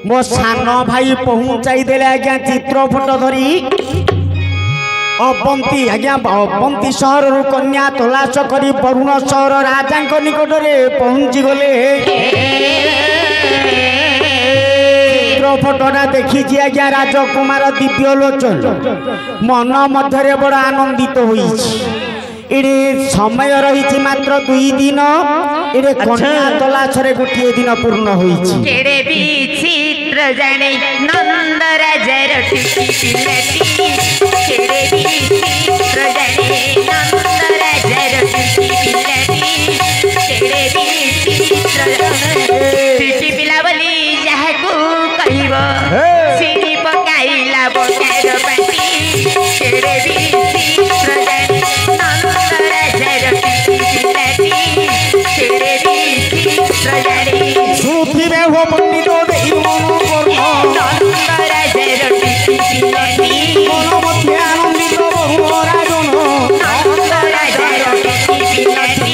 मो सान भाई पहुंचाई देले आज्ञा चित्रपट धरी अबंती आज्ञा अबंती सहर कन्या तलाश करी वरुण सहर राजा निकट में पहुंची गले। चित्रपटा देखी आज्ञा राजकुमार दिव्य लोचन मन मध्य बड़ आनंदित होइछि। इडे समय रही मात्र 2 दिन इडे कन्या तलाश रे गोटे दिन पूर्ण होइछि। केड़े विचित्र जाने नंद राजार टिकी पिलाटी केड़े विचित्र जाने नंद राजार टिकी पिलाटी केड़े विचित्र टिकी पिला बोली जाहाकू कहबो सिरी पकाइला बकार पाटी केड़े विचित्र जाने नंद राजार टिकी पिलाटी केड़े विचित्र जाने सुखी में हो पंडित देई मन कर्म नंद राजार टिकी पिलाटी मन मध्य आनंदित बहु राजन नंद राजार टिकी पिलाटी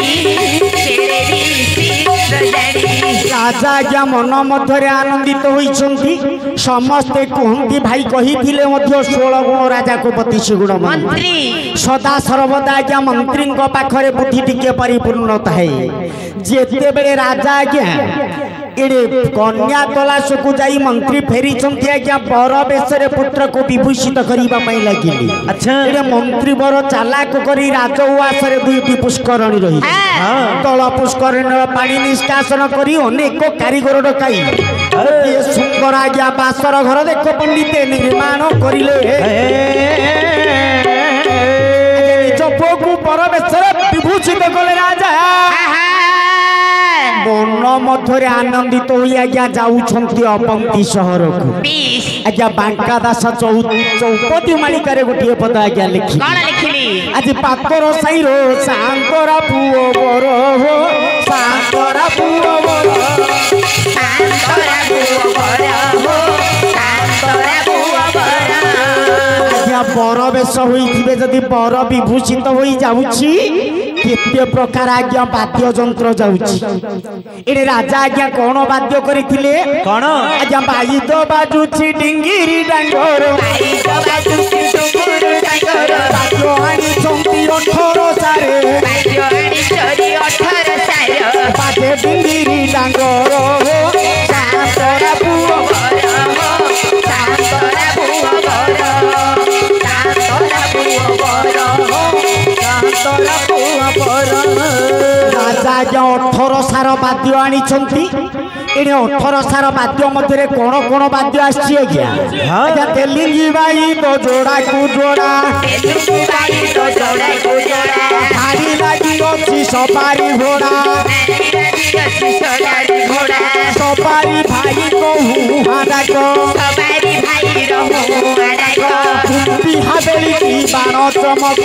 केड़े विचित्र जाने राजा आज्ञा मन मध्य आनंदित होइछंती। समस्ते कहती भाई कही 16 गुण राजा को 32 गुण मंत्री सदा सर्वदा आज्ञा मंत्री पाखरे बुद्धि टिके परिपूर्ण थाए। जेते बेले राजा आज्ञा एडे कन्या तलाश को जाई मंत्री फेरी आज्ञा बर बेशरे पुत्र को विभूषित करने लगे। अच्छा एडे मंत्री बर चालाक करी राजउआस रे 2टी पुष्करणी रही तल पुष्करणी पानी निष्कासन करी अनेक कारीगर डकाई ये सुंदर आज्ञा बासर घर देख पंडिते निर्माण करिले। निज पुओ को बर बेशरे विभूषित कले राजा मन मध्य आनंदित हो आज्ञा जाऊँगी अबंती सहर को। आज्ञा बांका दास चौपदी मालिकार गोटे पद आज्ञा लिखी आज पातर साई रो सांतरा पुओ बर हो सांतरा पुओ बर आज्ञा बर बेश होइथिबे जदि बर विभूषित होई जाउछि केते प्रकार आज्ञा वाद्य यंत्र जाउछि। एडे राजा आज्ञा कोन वाद्य करिथिले कोन आज्ञा बाई तो बाजुछि डिंगिरी डांगर बाई तो बाजुछि डुंगुर डांगर बाजो आनी चंती 18 सारे बाजो आनी चोरी 18 सारे बाजे डिंगिरी डांगर हो सांतरा पुओ बर हो सांतरा पुओ बर सांतरा पुओ बर हो सांतरा पुओ बर। राजा आज्ञा 18 सार वाद्य आनी एने 18 सार वाद्य मध्य कौन कौन वाद्य आछि आज्ञा तेलिंगी बाई तो जोड़ा को जोड़ा भारी लागी अछि सवारी घोड़ा सवारी भाई को हुहाड़ा को हावेली की बाण चमक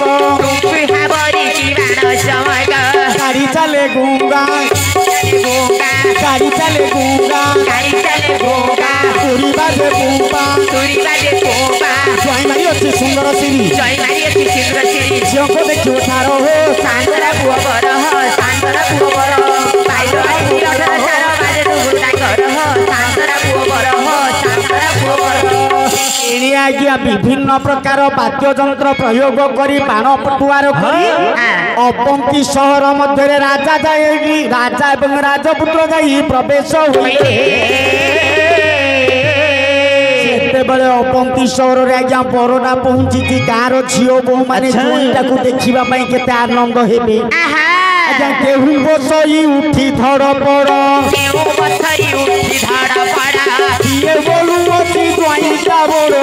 गाड़ी चले गूंगा गाड़ी चले गूंगा तुरी बाजे बूंबा जय मारी अच्छी सुंदर सिरी झील को देखियो ठारो हो सांतरा पुओ बर हो सांतरा पुओ बर बाइलो आई 18 साल बाजे डुंगुर डांगर हो सांतरा पुओ बर हो सांतरा पुओ बर। एने आज्ञा विभिन्न प्रकार वाद्य यंत्र प्रयोग करी बाण पटुआर करी अबंती सहर मध्य राजा जाए राजा एवं राजपुत्र जाई प्रवेश हुए। बेले अबंती सहर आज्ञा बरडा पहुंची गाँव झील बोह मैंने को देखा केते आनंद हेबे। आज्ञा केहू बसई उठी धड़ पड़ किए बोलू अच्छी ज्वाइंटा बड़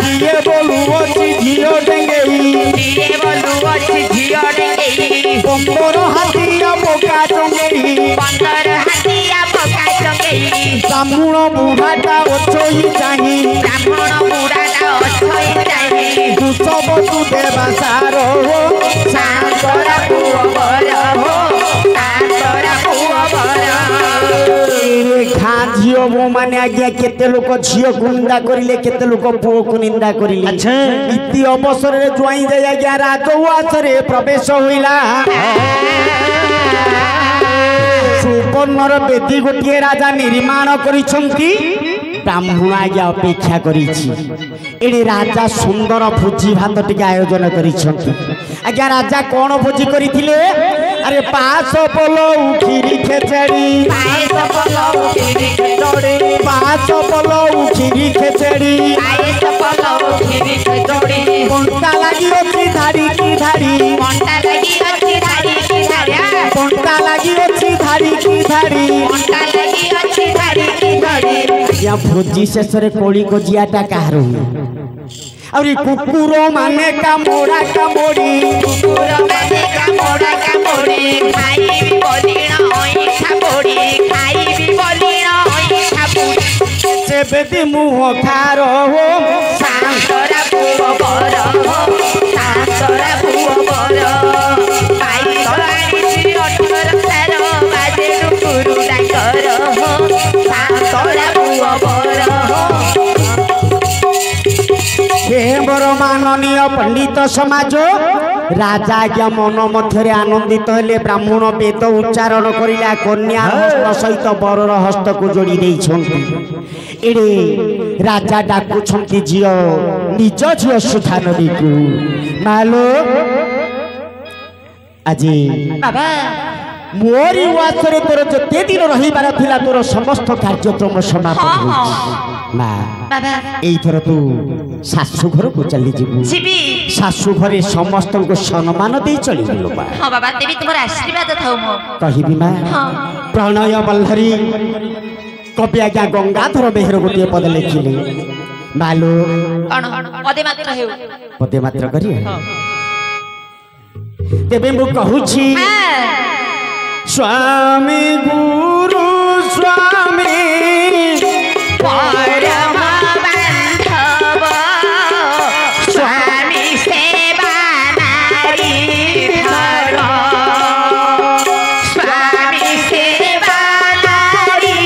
किए बोलू अच्छी झील डेंगई बंदर हाथिया बोका चंगई ब्राह्मण बुढ़ाटा अछई चाही दुसब तू देवा सार हो सांतरा पुओ बर हो सांतरा पुओ बर। घा झील बो माने आज्ञा केते लोक झील को निंदा करिले केते लोक पुओ को निंदा करिले। अच्छा इति अवसर रे ज्वाई जाय आज्ञा राजउआस रे प्रवेश होइला। ସୁବର୍ଣ୍ଣର ବେଦୀ ଗୋଟିଏ ରାଜା ନିର୍ମାଣ କରିଛନ୍ତି ବ୍ରାହ୍ମଣ ଆଜ୍ଞା ଅପେକ୍ଷା କରିଛି ଏଠି ରାଜା ସୁନ୍ଦର ଭୋଜି ଭାତ ଟିକେ ଆୟୋଜନ କରିଛନ୍ତି ଆଜ୍ଞା ରାଜା କ'ଣ ଭୋଜି କରିଥିଲେ ଆରେ ପାଶ ପଲଉ କ୍ଷୀରି ଖେଚେଡ଼ି ପାଶ ପଲଉ କ୍ଷୀରି ଖେଚେଡ଼ି ବଣ୍ଟା ଲାଗି ଅଛି ଧାଡ଼ି କି ଧାଡ଼ି ବଣ୍ଟା ଲାଗି ଅଛି ଧାଡ଼ି କି ଧାଡ଼ି ଆଜ୍ଞା ଭୋଜି ଶେଷରେ କୋଳି ଗଜିଆଟା କାହାର ହୁଏ ଆହୁରି କୁକୁର ମାନେ କାମୋଡ଼ା କାମୋଡ଼ି ସେବେଦି ମୁହଁ ଖାର ହୋ ସାନ୍ତରା ପୁଅ ବର ସାନ୍ତରା ପୁଅ ବର ପାଇକ ଆଣିଛି 18 ସାର ବାଜେ ଡୁକୁରୁ ଡାକର ସାନ୍ତରା ପୁଅ ବର हे बर माननीय पंडित समाज राजा आज्ञा मन मध्य आनंदित हेले ब्राह्मण वेद उच्चारण करिला कन्या हस्त सहित बरर हस्त को जोड़ी देइछंती एडे राजा डाकुछंती झियो निज झियो सुधा नदी को मालो आजी बाबा मोरी वासरे तोर जते दिन रहिबार थिला तोर समस्त कार्यक्रम समापन होइछि मा बाबा एई थर तू सासु घर को चली जीबू जीबी सासु घरे समस्त को सम्मान दे चली गेलो बा हां बाबा देवी तुम्हारा आशीर्वाद थाउ मो कहिबी मा हां प्रणय बल्लरी कवि आज्ञा गंगाधर बेहर गोटे पद लिखिले मालो कण पदे मात्र हेउ पदे मात्र करी तेबे मु कहूछि स्वामी गुरु स्वामी परम बांधव स्वामी सेवा नारी धर स्वामी सेवा नारी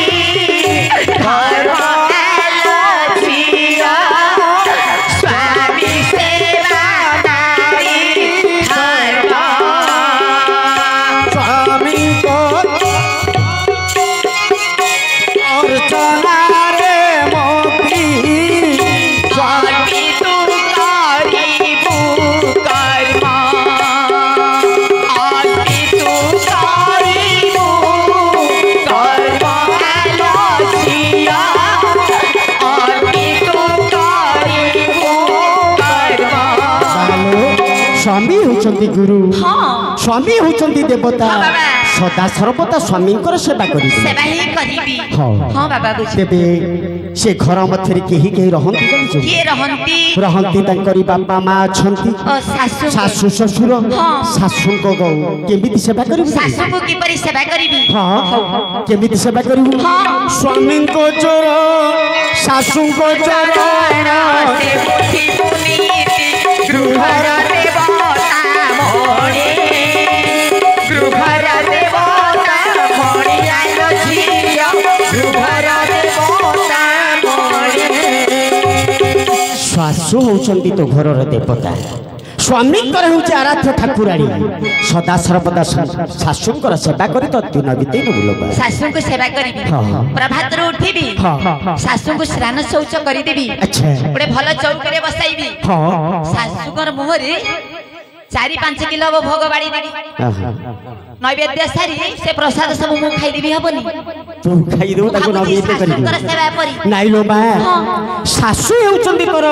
धर झिया स्वामी सेवा नारी धर स्वामी को अर्चना रे मोती स्वामी तू करिबू कर्म स्वामी तू करिबू कर्म आलोचिया स्वामी तू करिबू कर्म स्वामी होचंती गुरु हाँ स्वामी होचंती देवता हाँ बाबा। सदा सर्वदा स्वामींकर सेवा करी सेवा ही करिबी हाँ। हाँ बाबा बुझ तेबे से घर मध्यरे केही केही रहंती जानिछु किए रहंती रहंती तांकरी बापा माँ अछंती ओ सासु शाशु শ্বশুर हाँ। शाशुको गौ केमिति सेवा करिबु सासु को किपरि सेवा करिबी हाँ केमिति सेवा करिबु हाँ। स्वामींको चोर शाशुको चरण से बुद्धि पुनीति गृहर देवता मोरे गृहर देवता मोरे आलो झिया गृहर देवता मोरे शाशु होचंती तो घरर देवता स्वामींकर होचे आराध्य ठाकुराणी सदा सर्वदा शाशुंकर सेवा करी तो दिन बितेन बुलबा सासु को सेवा करिबी हाँ, हाँ। प्रभात रो उठिबी हाँ, सासु को स्नान शौच करि देबी अच्छा गोटे भल चौकरे बसाइबी हाँ सासुकर मुहरे 4-5 किलो भोग बाड़ी देबी नैवेद्य सारी से प्रसाद सब मु खाई देबी हबनी तू खाई देबो ताको नबीते करी सासुकर सेवा परी नाइ लो बा शाशु हेउचंती तोर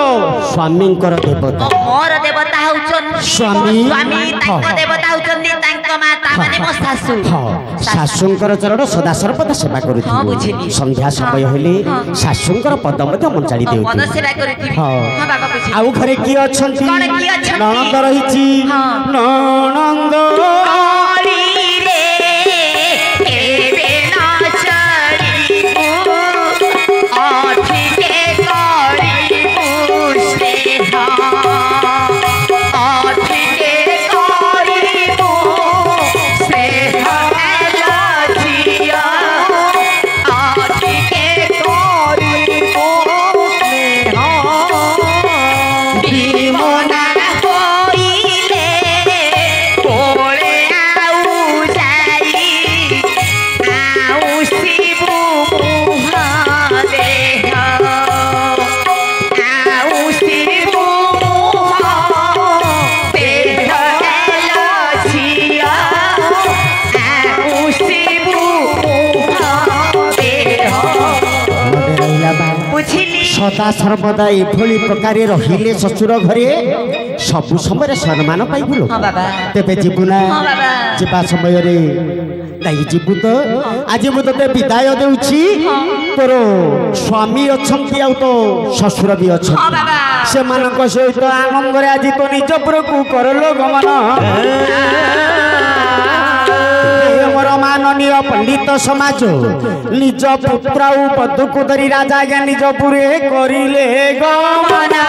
स्वामींकर देवता मोर देवता होचन स्वामी। स्वामी तांको हाँ। देवता होचन तांको माता माने मो सासु हाँ शाशुंकर चरण सदा सर्वदा सेवा हाँ, करुथि बुझिली। संध्या समय हाँ, हेले हाँ। शाशुंकर पद मध्य मंचाड़ी पद देउथि सेवा करिथि हाँ। हां बाबा बुझी आउ घरे की अछंती कौन किए अछंती? ननंद रहिछि हाँ। ननंद करी रे केबे न चढ़ीबू अठिके करिबू स्नेह अठिके करिबू स्नेह आलो झिया अठिके करिबू स्नेह बिमना होइले कोले सदा सर्वदा एभली प्रकार रहिले ससुर घरे सबु समय सम्मान पाइबुलो हाँ बाबा तेबे जीवु ना हाँ बाबा जीवा समय रे नहीं जीवु तो आज मु तते विदाय देउछि तोर स्वामी अछंती आ तो ससुर भी हाँ अछंती बाबा से मानक सहित आनंद रे आज तो निज पुरकु करलो गमन मोर माननीय पंडित समाज निज पुत्र बधु को धरी राजा आज्ञा निज पुरे करिले गमना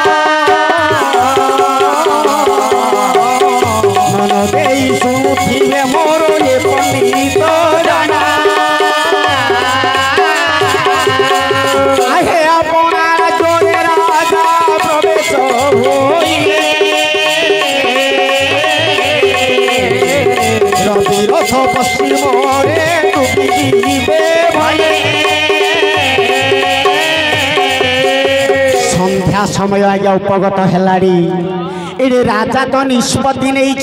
मन देई सुथिले मोर ये पंडित जाना आहे अपना जोरे राजा प्रवेश होइले रवि रथ पश्चिम रे डुबिबे भये संध्या समय आज्ञा उपगत हेलाड़ी एडे राजा तो निष्पत्ति नहीं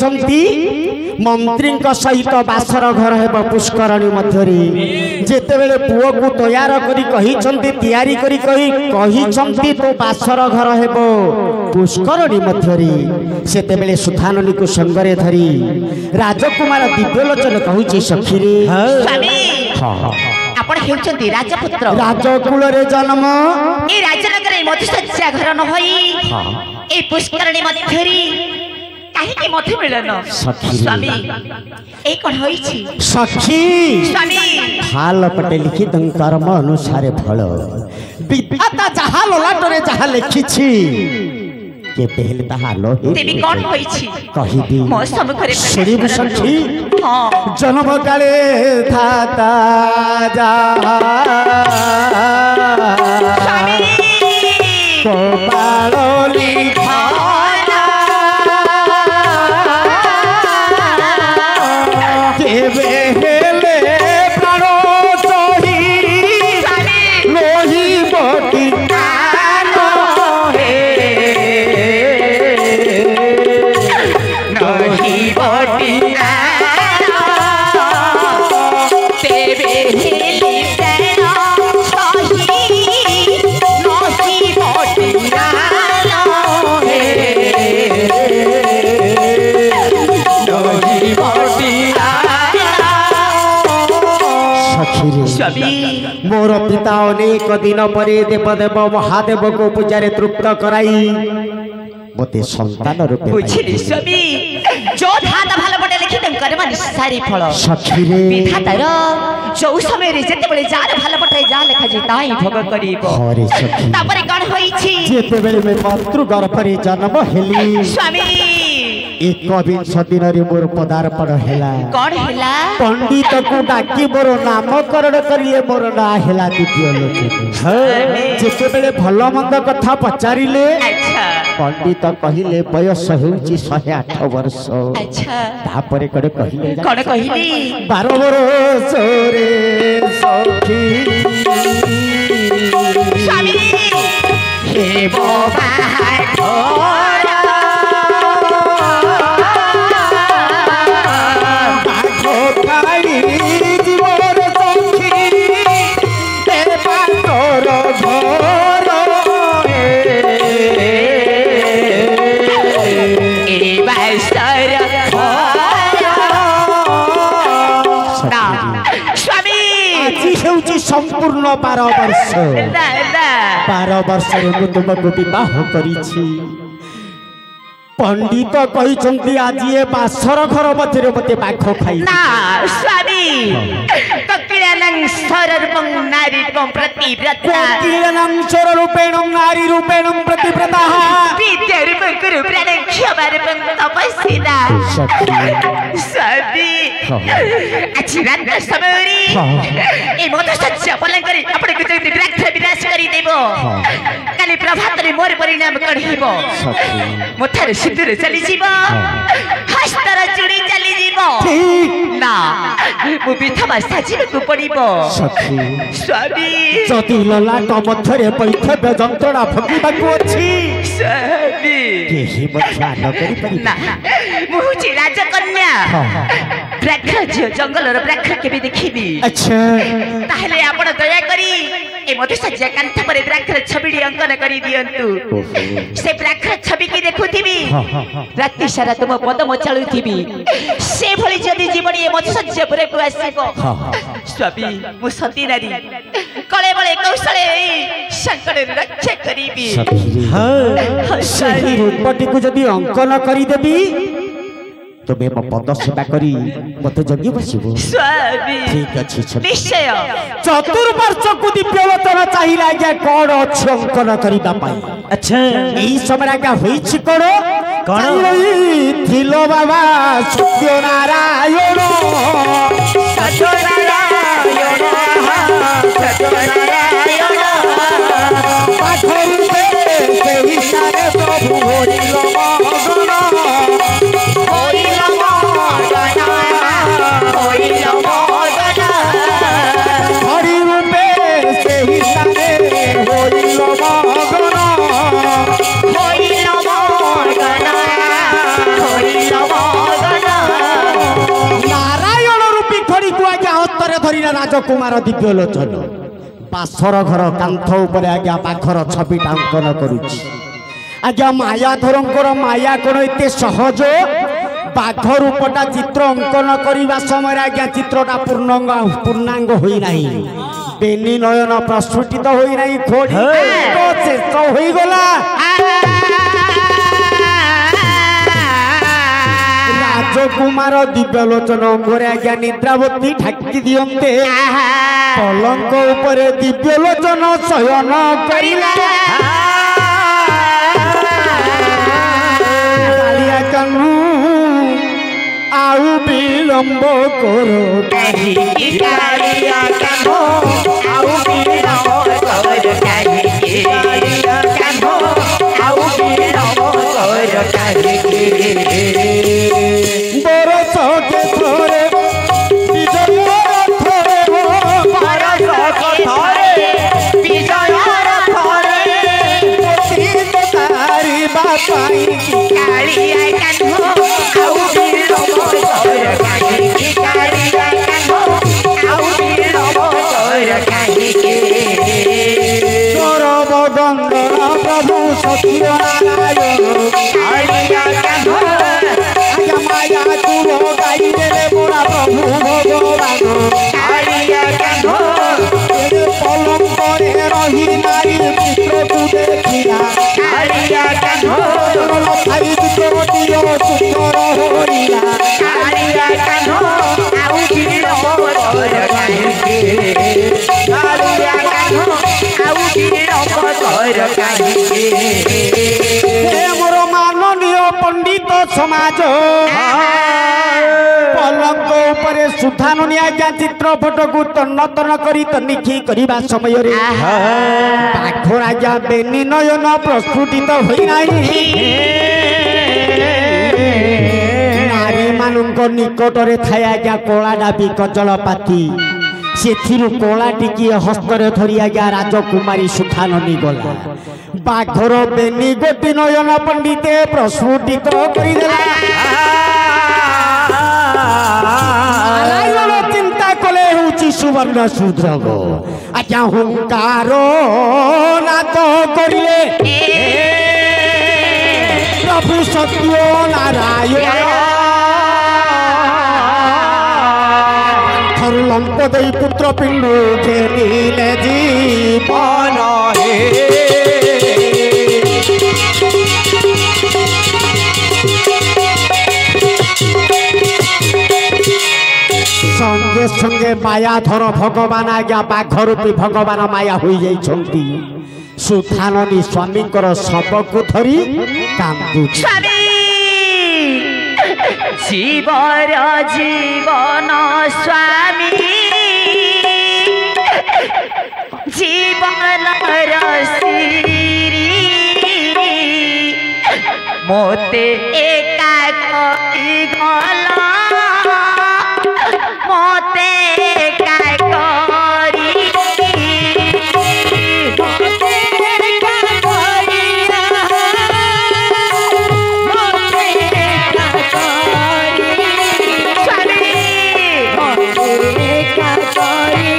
मंत्री सहित बासर घर हेब पुष्करणी मध्यरे जेतेबेले पुओ को तैयार करी तो बासर घर हेब पुष्करणी मध्यरे सेतेबेले सुधाननी को संगरे धरी राजकुमार दिव्यलोचन कहूची सखी रे स्वामी आपण हेउचंती राजपुत्र राजकुल रे जन्म ए राजनगर मधुसज्जा घर न होई ए पुष्करणी मध्यरी काहे के मधु मिलन स्वामी ए कोन होई छी सखी स्वामी हाल पटे लिखित कर्म अनुसारे फल विधाता जहा ललाटरे जहा लिखिछि के पहले ताहा लोहि देवी कोन होई छी कहिबी मो सम्मुखरे श्री सखी हां जन्म काले थाता जा स्वामी कपाल लिखा देवे हेले प्राण चही लोही बटी आनो हे लोही बटी देवे हेली तेरा सही लोही बटी मोर पिता अनेक दिन पर देवदेव महादेव को पूजा तृप्त कराई मते संतान रूपे बुझिली स्वामी जो धात भालो पटे लिखि कर्म निस्सारी फल सखी रे विधातार जो समय रे जेते बळे जार भालो पटे जा लेखा जे ताई भोग करिबो हरे सखी तापरे कोन होई छी जेते बेले में मातृ गर्भ रे जन्म हेली स्वामी 21 दिन रे मोर पदार्पण हेला कोन हेला पंडित को डाकी मोर नामकरण करिए मोर ना हेला दिव्यलोचन जेते बेले भलो मंद कथा पचारिले अच्छा पंडित कहिले बयस हेउची 108 वर्ष अच्छा तापरे कड़े कहिले कोन कहिली 12 वर्ष रे सखी स्वामी हे बाबा संपूर्ण 12 वर्ष 12 वर्ष रे तुमको विवाह करिछि पंडित कहिसंती आज ये बासर घर मध्य मते बाख खाई ना स्वामी ककिलानं स्वर रूपं नारी रूपं प्रतिव्रता ककिलानं स्वर रूपेण नारी रूपेण प्रतिव्रता विद्या रूपं गुरु प्राण क्षमा रूपं तपस्विता स्वामी आज रात समयरी ए मत सच्चा पलन करी अपने को जल्दी विराट विनाश करी देबो काली प्रभात रे मोर परिणाम कढिबो मोथार सिद्धर चली जीवो हस्तर चुड़ी चली जीवो ना मु विधवा साजिब को पड़िबो सखी स्वामी जति ललाट मध्यरे पैथव्य जंत्रणा भोगिबाकू अछि स्वामी केही मध्या न करि परि ना मु छी राजकन्या ब्राह्मण जंगल रो ब्राह्मण के भी देखिबी अच्छा ताहले आपण दया करी ए ए मधुसज्जा कांथ पर ब्राखर छबिडी अंकन करी दियंतु से ब्राखर छबि की देखुथिबी राति सारा तुम पदम चालुथिबी से भली जदी जीवन ए मधुसज्जा पर को आसीबो स्वामी मु सती नारी कले बळे कौशले संकट रक्षा करीबी सही रूपटी को जदी अंकन करी देबी तुम्हें मो पद सेवा करी मत जगी बसिबो स्वामी ठीक अछि निश्चय चतुर्वर्ष को दिव्यलोचन चाहिला आज्ञा कोन अछि अंकन करिबा पाई अच्छा एई समय आज्ञा होईछि कोन थिलो बाबा सत्यनारायण सेही सारे प्रभु होइलो हरि रूपे सेही सारे होइलो नारायण रूपी खड़ी को आज्ञा हस्तरे धरिला राजकुमार दिव्यलोचन पासर घर कांथ उपरे आज्ञा पाखर छवि अंकन करुछि आज्ञा मायाधरंकर माया कोन एते सहज बाघ रूपटा चित्र अंकन करने समय आज्ञा चित्रटा पूर्णांग होई नाही बेनी नयन प्रस्फुटित होई नाही खोड़ी शेष होई गला राजकुमार दिव्यलोचन अंगरे आज्ञा निद्रावती ढाकी दियंते पलंक उपरे दिव्यलोचन शयन करिला कालिया कानू आउ विलंब करो कालिया कानो आउ विलंब करो कालिया कानो आउ विलंब करो बरस के थोरे विजय थोरे बरस के थोरे विजय थोरे तारी बापाई कालिया कानो आउ विलंब करो कालिया कानो आउ विलंब करो बंदन प्रभु सत्यनारायण कालिया कानो आज्ञा माया तुरो गाई देले मोरा प्रभु भगवान कालिया कानो पलंक रे रही नारी मित्र तू देखिला कालिया कानो खाई तोर दियो सुंदर होइला कालिया कानो आउ विलंब करो कालिया कानो आउ विलंब करो हे मोर माननीय पंडित समाज पलंक उपरे सुधानुनी आज्ञा चित्र फोटो को तन्नतन करी तनिखी करबा समय रे पाखर आज्ञा बेनी नयन प्रस्फुटित होई नाही नारी मानक निकट रे थाय आज्ञा कोला डाबी कजल पाती सेथिरु कोला टिकी हस्तरे धरी आज्ञा राजकुमारी सुधाननी गला बाघर बेनी गोटी नयन पंडिते प्रस्फुटित करिदेला नारायण चिंता कले होची सुवर्ण सुद्रग आज्ञा हुंकार नाथ करिले प्रभु सत्य नारायण लंक दई पुत्र पिंडु खेलिले जीवन संगे संगे मायाधर भगवान आज्ञा बाघ रूपी भगवान माया हो जाइछंती सुधाननी स्वामींकर शव को धरी कांदु स्वामी जीवर जीवन स्वामी जीवन रसीरी मोते एका कई गला मोते एका करी मोते एका करी मोते एका करी स्वामी मोते एका करी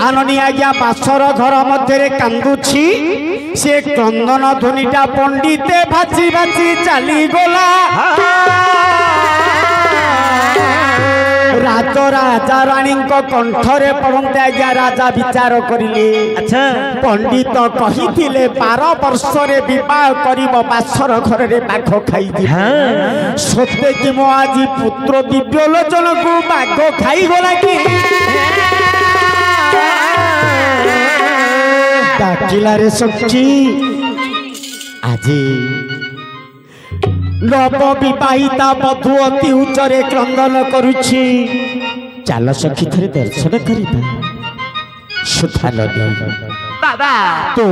सुधाननी आज्ञा बासर घर मध्य कांदुछि से क्रंदन ध्वनिटा पंडिते भाची भाची चली गला राज राजा रानी कंठरे पड़ते आज्ञा राजा विचार करिले अच्छा पंडित कही 12 वर्ष रे विवाह करिब बासर घर रे बाघ खाई सत्य कि मो आज पुत्र दिव्य लोचन को बाघ खाई गला कि डाकिला रे सखी आज नव विवाहिता बधू अति उच्चरे क्रंदन करुछि चल सखी थरे दर्शन करिबा सुधाननी बाबा तो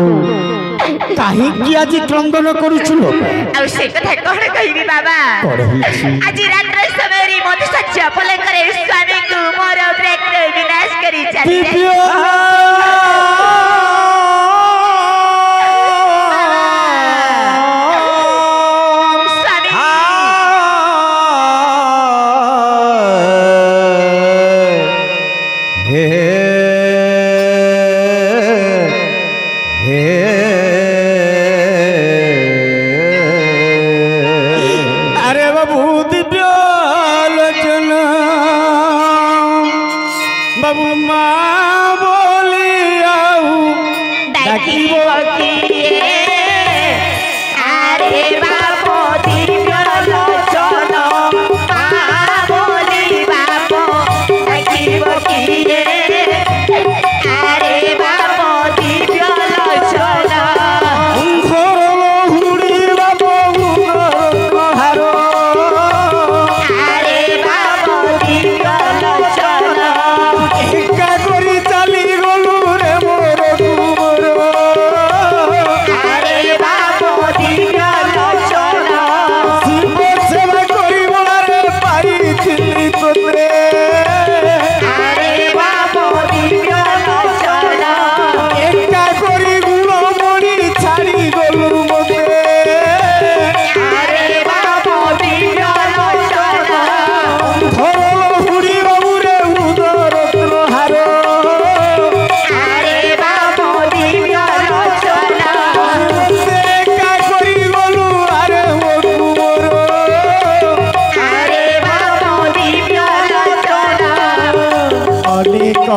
काहे कि आज क्रंदन करुछु लोक आ से कथा कोन कहिबी बाबा आज रात्र समय रे मत सच्चा फल करे स्वामी को मोर उद्रेक विनाश करी चली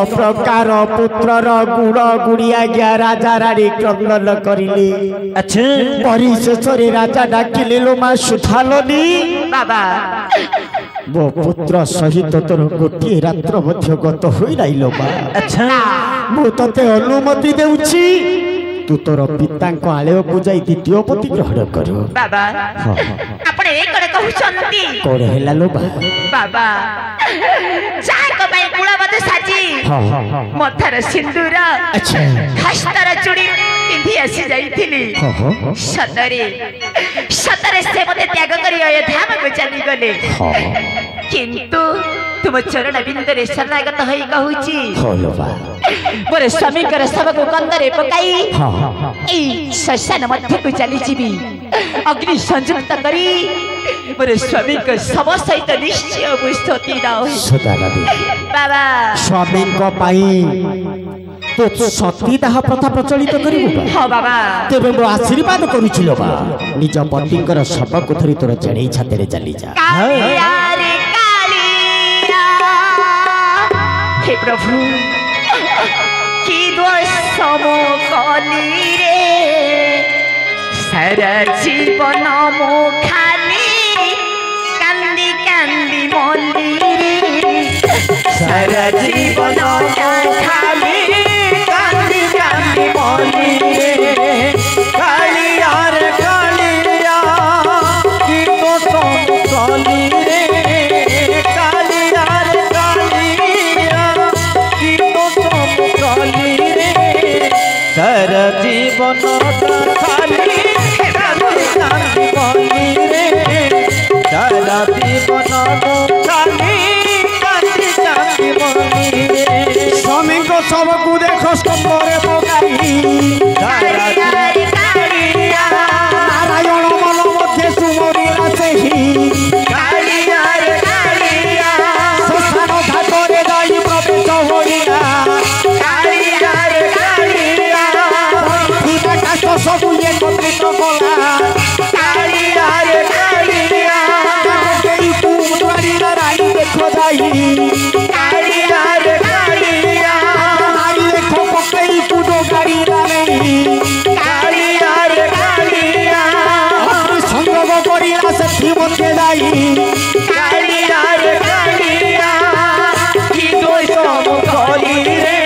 प्रकार पुत्रर गुड़ गुड़िया गया राजा रानी क्रंदन करिले अच्छा परिशेष राजा डाकिले लो मां सुधाननी बाबा मो पुत्र सहित तोर गोटे रात्र मध्य गत होई नाइलो बा अच्छा मु तते अनुमति देउछि तू तोर पिता को आलय को जाई द्वितीय पति ग्रहण कर बाबा आपण ए करे कहउछंती कोन हेला लो बा बाबा चाय को भाई गुणवत साजी मथर सिंदूर अच्छा हस्तर चूड़ी पिंधी आसी जाईथिली सतरे सतरे से मते त्याग करी अयोध्या को चली गले किंतु तुम चरण बिंदरे शरणागत होई कहूची होलो बा मोरे स्वामी कर सब को कंदरे पकाई ए शशन मध्य को चली जीवी अग्नि संयुक्त करी मोरे स्वामी को सब सहित निश्चय बुस्तति दाओ सुधाननी बाबा स्वामी को पाई तो सती दाह प्रथा प्रचलित करिबो हां बाबा तेबे मो आशीर्वाद करूछिलो बा निज पतिकर सब को थरी तोर जणई छातेरे चली जा कालिया रे कालिया हे प्रभु की दोष मो कली रे सारा जीवन मो खाली कांदी कांदी मली रे सारा जीवन मो खाली कांदी कांदी मली रे कालिया रे कालिया की तो कली रे कालिया रे कालिया की तो कली रे सर जीवन खाली कांदी कली रे सर जीवन खाली कांदी कांदी मली रे स्वामी को सब को देखो स्तंभरे पकाई नारायण मन मध्य सुमरिला सेही श्मशान घाटरे जाई प्रवेश होइला ଗାଇ କାଳିଆ ରେ କାଳିଆ କି ଦୋଷ ମୁଁ କଲି ରେ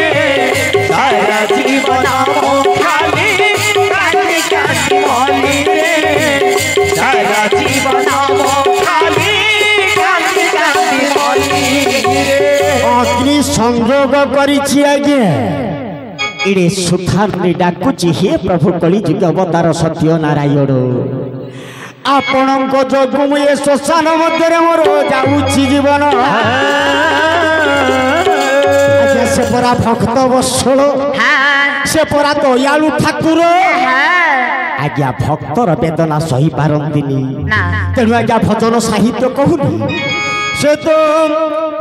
ସାରା ଜୀବନ ମୁଁ ଖାଲି କାଲି କାଲି ମଲି ରେ ସାରା ଜୀବନ ମୁଁ ଖାଲି କାଲି କାଲି ମଲି ରେ ଅଗ୍ନି ସଂଯୋଗ କରିଛି ଆଜ୍ଞା ଇଡେ ସୁଥାନି ଡାକୁଛି ହେ ପ୍ରଭୁ କଳିଯୁଗ ଅବତାର ସତ୍ୟ ନାରାୟଣ ଆପଣଙ୍କ ଯୋଗୁଁ ମୁଁ ଏ ଶ୍ମଶାନ ମଧ୍ୟରେ ମୋର ଯାଉଛି ଜୀବନ ଆଜ୍ଞା ସେ ପରା ଭକ୍ତ ବତ୍ସଳ ସେ ପରା ଦୟାଳୁ ଠାକୁର ଆଜ୍ଞା ଭକ୍ତର ବେଦନା ସହି ପାରନ୍ତିନି ତେଣୁ ଆଜ୍ଞା ଭଜନ ସାହିତ୍ୟ କହୁନି ସେ ତ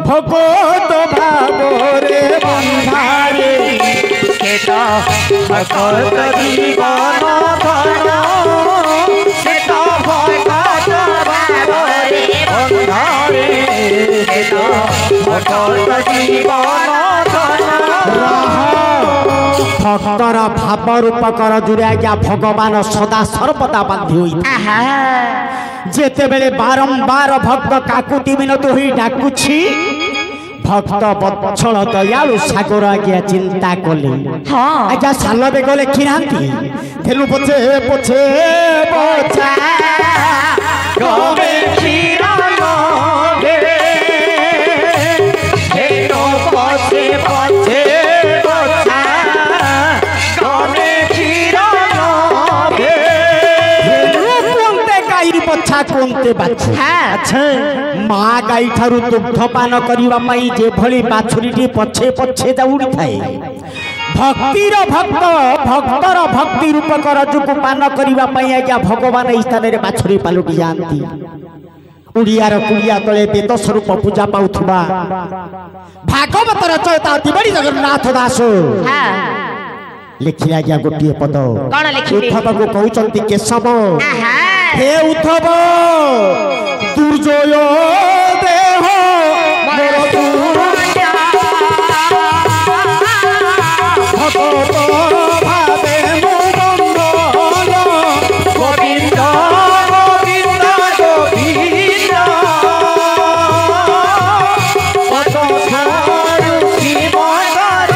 ଭଗତ ଭାବରେ ବନ୍ଧାରେ ସେ ତ ଭଗତ ଜୀବନ ଧନ ସେ ତ ଭଗତ ଭାବରେ ବନ୍ଧାରେ ସେ ତ ଭଗତ ଜୀବନ ଧନ ଭକ୍ତର ଭାବ ରୂପକର ଦୂରେ ଆଜ୍ଞା ଭଗବାନ ସଦା ସର୍ବଦା ବାନ୍ଧି ହୋଇଥାଏ ଯେତେବେଳେ ବାରମ୍ବାର ଭକ୍ତ କାକୁତି ମିନତି ହୋଇ ଡାକୁଛି ଭକ୍ତ ବତ୍ସଳ ଦୟାଳୁ ସାଗର ଆଜ୍ଞା ଚିନ୍ତା କଲେ ଆଜ୍ଞା ସାଲ ବେଗ ଲେଖି ନାହାନ୍ତି ଥେଲୁ ପଛେ ପଛେ ପଛା କବେ କ୍ଷୀର ନବେ ହେଲୋ ପଛେ ପଛେ ପଛା କବେ କ୍ଷୀର ନବେ কোনতে গাই পছা কোনতে বাছু আচ্ছা মা গাই ঠারু দুগ্ধ পান করিবা পাই যেভଳି বাছুরিটি পছে পছে দৌড়ি থাকে ভক্তির ভক্ত ভক্তর ভক্তি রূপক রজুকু পান করিবা পাই আজ্ঞা ভগবান এই স্থানের বাছুরি পালুটি যাଆନ୍ତି কুড়িয়ার কুড়িয়া তলে বেদ স্বরূপ পূজা পাউথিবা ভাগবত রচয়িতা দিবড়ি জগন্নাথ দাস লিখিলে আজ্ঞা গোটিয়ে পদ କଣ ଲେଖିଲେ ଉଦ୍ଧବକୁ କହୁଛନ୍ତି କେଶବ ହେ ଉଦ୍ଧବ ଦୁର୍ଜୟ ଦେହ ମୋର ଭଗତ ଭାବେ ମୁଁ ବନ୍ଦନ ଗୋବିନ୍ଦ ଗୋବିନ୍ଦ ଗୋବିନ୍ଦ ପଦ ଛାଡୁ ଶିବଙ୍କର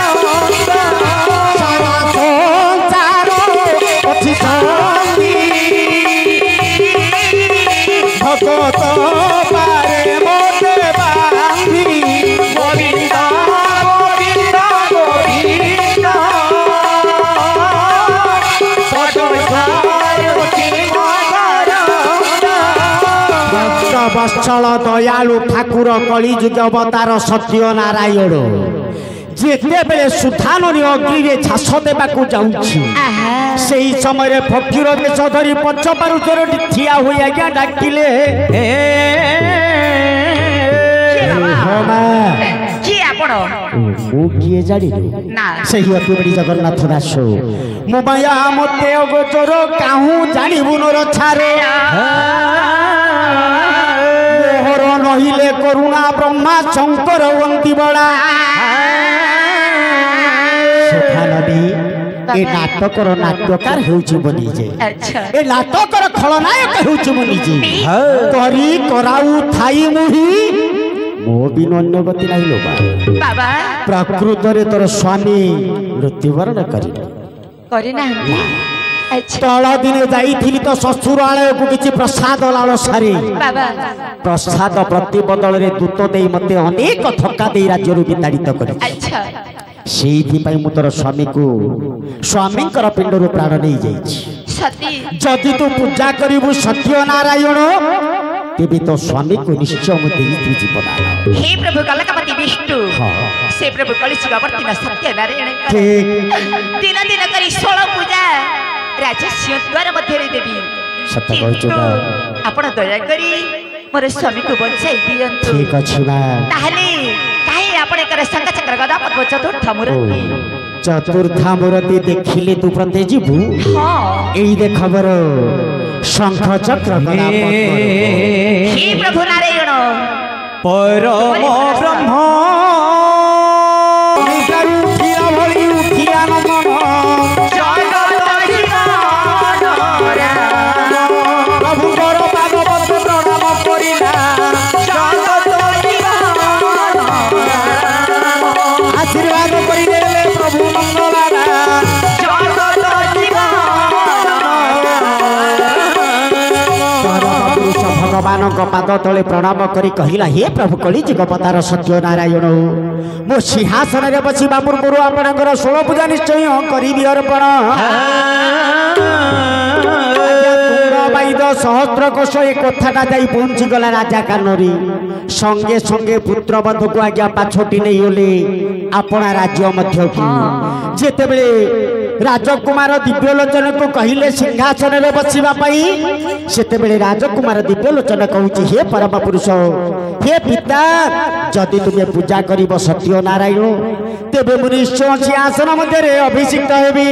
ସାରା ସଂସାର ଅଛି ସଙ୍ଗୀ ভগত পারে মোটে বাঁধি গোবিন্দ গোবিন্দ গোবিন্দ পদ ছাড়ু শিবଙ୍କର ভক্ত বৎসল দয়ালু ঠাকুর কলিযুগ অবতার সত্য নারায়ণ যেতেবেলে সুধাননি অগ্নিরে ঝাস দেবাকু যাଉଛି সেই সময়ে ফকির বেশ ধরি পଛ পারুচরটি ঠিয়া হই আজ্ঞা ডাকিলে କିଏ ଆପଣ ମୁଁ କିଏ ଜାଣିଲୁ ନା ସେହି ଅତିବଡ଼ି ଜଗନ୍ନାଥ ଦାସ ମୋ ମାୟା ମତେ ଅଗୋଚର କାହୁଁ ଜାଣିବୁ ନର ଛାରେ ମୋହର ନହିଲେ କରୁଣା ବ୍ରହ୍ମା ଶଙ୍କର ବନ୍ଦୀ ବଳା ସୁଖାନଦୀ ଏ ନାଟକର ନାଟ୍ୟକାର ହେଉଛି ମୁଁ ନିଜେ ଆଚ୍ଛା ଏ ନାଟକର ଖଳନାୟକ ହେଉଛି ମୁଁ ନିଜେ କରି କରାଉ ଥାଇ ମୁହିଁ ମୋ ବିନ ଅନ୍ୟ ଗତି ନାହିଁ ଲୋ ବାବା ପ୍ରକୃତରେ ତୋର ସ୍ୱାମୀ ମୃତ୍ୟୁବରଣ କରିଲେ କରିନାହାନ୍ତି ଆଚ୍ଛା ତଳ ଦିନେ ଯାଇଥିଲି ତ ଶ୍ୱଶୁରାଳୟକୁ କିଛି ପ୍ରସାଦ ଲାଳସାରେ ବାବା ପ୍ରସାଦ ପ୍ରତି ବଦଳରେ ଦୂତ ଦେଇ ମତେ ଅନେକ ଥକା ଦେଇ ରାଜ୍ୟରୁ ବିତାଡ଼ିତ କରିଛି ଆଚ୍ଛା ସେଇଥିପାଇଁ ମୁଁ ତୋର ସ୍ୱାମୀକୁ ସ୍ୱାମୀଙ୍କର ପିଣ୍ଡରୁ ପ୍ରାଣ ନେଇଯାଇଛି ସତୀ ଯଦି ତୁ ପୂଜା କରିବୁ ସତ୍ୟ ନାରାୟଣ ତେବେ ତୋ ସ୍ୱାମୀକୁ ନିଶ୍ଚୟ ମୁଁ ଦେଇଥିବି ଜୀବନ हे प्रभु कलकपति विष्णु से प्रभु कलिजुगवर्ती सत्य नारायण ठीक दिन दिन करी 16 पूजा राजा सिंह द्वार मध्य देवी सत कहछु बा आपण दया करी मोर स्वामी को बचाई दियंतु ठीक अछि बा ताहले काहे आपण कर संग चक्र गदा पद्म चतुर्थ मूर्ति चतुर्था मूर्ति देखिले तू प्रते जीवु हां एई देख खबर शंख चक्र गदा पद्म हे प्रभु नारायण परम ब्रह्म उठिया भଳି उठिया नमन प्रभुଙ୍କର ପାଦ ପଦ୍ମ ପ୍ରଣାମ କରି पाद तले प्रणाम करी कहिला हे प्रभु कली जगपतार सत्य नारायण मो सिंहासन रे बसिबा पूर्व आपणकर 16 पूजा निश्चय करिबि अर्पण सहस्र कोश ए कथाटा जाई पहुंची गला राजा कानरी संगे संगे पुत्र बंधु को आज्ञा पाछोटी नहीं होले अपना राज्य मध्य की जेते बेले राजकुमार दिव्यलोचन को कहिले सिंहासन रे बसिबा पई सेते बेले राजकुमार दिव्यलोचन कहूची हे परम पुरुष हे पिता जदि तुमे पूजा करिब सत्य नारायण तेबे मु निश्चय सिंहासन मध्य रे अभिषिक्त हेबी